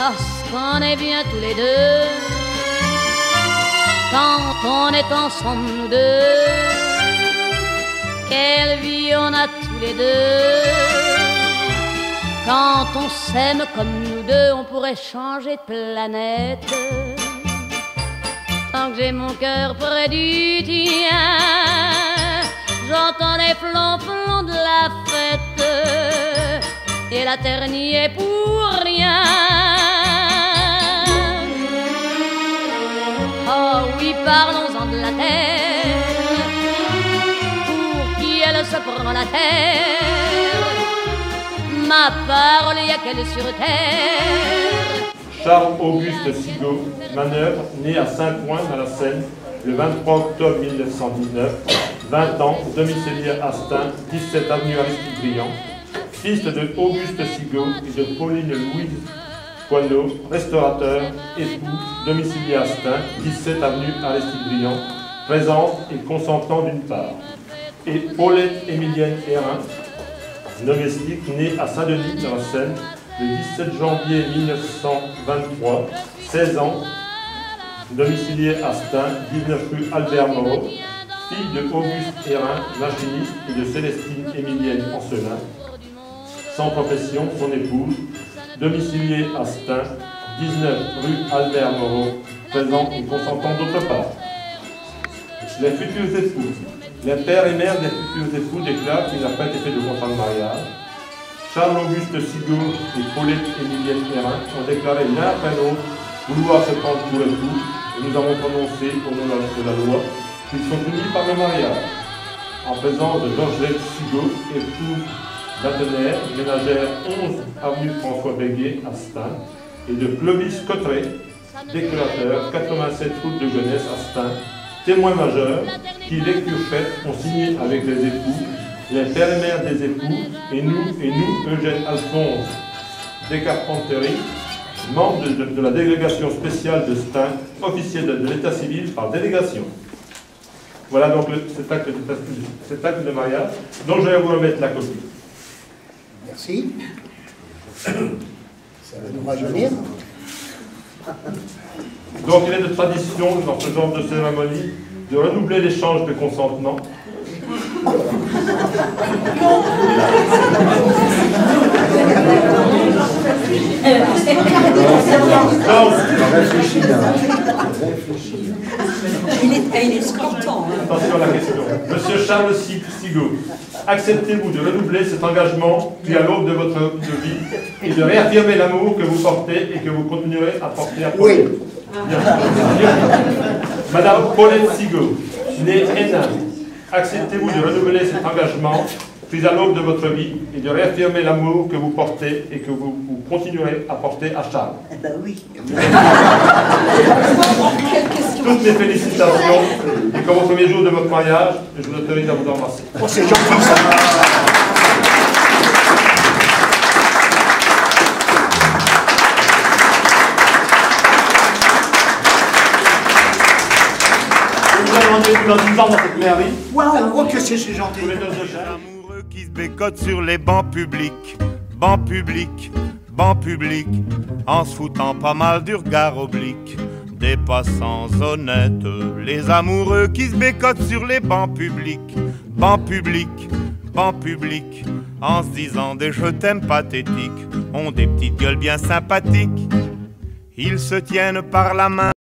parce qu'on est bien tous les deux. Quand on est ensemble nous deux, quelle vie on a tous les deux. Quand on s'aime comme nous deux, on pourrait changer de planète. Tant que j'ai mon cœur près du tien, j'entends les flonflons de la fête, et la terre n'y est pour rien. Oh oui, parlons-en de la terre, pour qui elle se prend la terre. Ma parole, y a qu'elle sur terre. Charles-Auguste Sigaud, manœuvre, né à Saint-Ouen dans la Seine le 23 octobre 1919, 20 ans, domicilié à Stains, 17 avenue Aristide Briand, fils de Auguste Sigaud et de Pauline Louise Poineau, restaurateur, époux, domicilié à Stains, 17 avenue Aristide Briand, présente et consentant d'une part, et Paulette Émilienne Hérin, domestique, née à Saint-Denis dans la Seine, le 17 janvier 1923, 16 ans, domicilié à Stains, 19 rue Albert Moreau, fille de Auguste Hérin, machiniste, et de Célestine Émilienne Ancelin, sans profession, son épouse, domicilié à Stains, 19 rue Albert Moreau, présent et consentant d'autre part. Les futurs époux. Les pères et mères des futurs époux déclarent qu'il n'a pas été fait de contrat de mariage. Charles-Auguste Sigaud et Paulette Émilienne Hérin ont déclaré l'un après l'autre vouloir se prendre pour époux, et nous avons prononcé au nom de la loi qu'ils sont unis par le mariage. En présence de Georgette Sigaud, épouse d'Athenaire, ménagère 11 avenue François Béguet à Stains, et de Clovis Cotteret, décorateur 87 route de Gonesse à Stains, témoins majeurs qui, lecture faite, ont signé avec les époux, les pères et mères des époux, et nous, Eugène Alphonse Descarpenterie, membre de la délégation spéciale de Stains, officier de l'état civil par délégation. Voilà donc cet acte de mariage, dont je vais vous remettre la copie. Merci. Ça va nous rajeunir. Donc il est de tradition, dans ce genre de cérémonie, de renouveler l'échange de consentement. Il est content. Attention à la question. Monsieur Charles Sigaud, acceptez-vous de renouveler cet engagement puis à l'aube de votre vie et de réaffirmer l'amour que vous portez et que vous continuerez à porter à Paulette? Oui. Bien. Madame Paulette Sigaud, née Hénin, acceptez-vous de renouveler cet engagement puis à l'aube de votre vie et de réaffirmer l'amour que vous portez et que vous continuerez à porter à Charles? Eh ben oui. Toutes mes félicitations et comme au premier jour de votre mariage, je vous autorise à vous embrasser. Oh, c'est gentil ça. Dans 10 ans dans cette mairie. Waouh, oh que c'est gentil. Tous les deux de Charles. Amoureux qui se bécotent sur les bancs publics, bancs publics, bancs publics, en se foutant pas mal du regard oblique des passants honnêtes. Les amoureux qui se bécotent sur les bancs publics, bancs publics, bancs publics, en se disant des je t'aime pathétiques, ont des petites gueules bien sympathiques. Ils se tiennent par la main.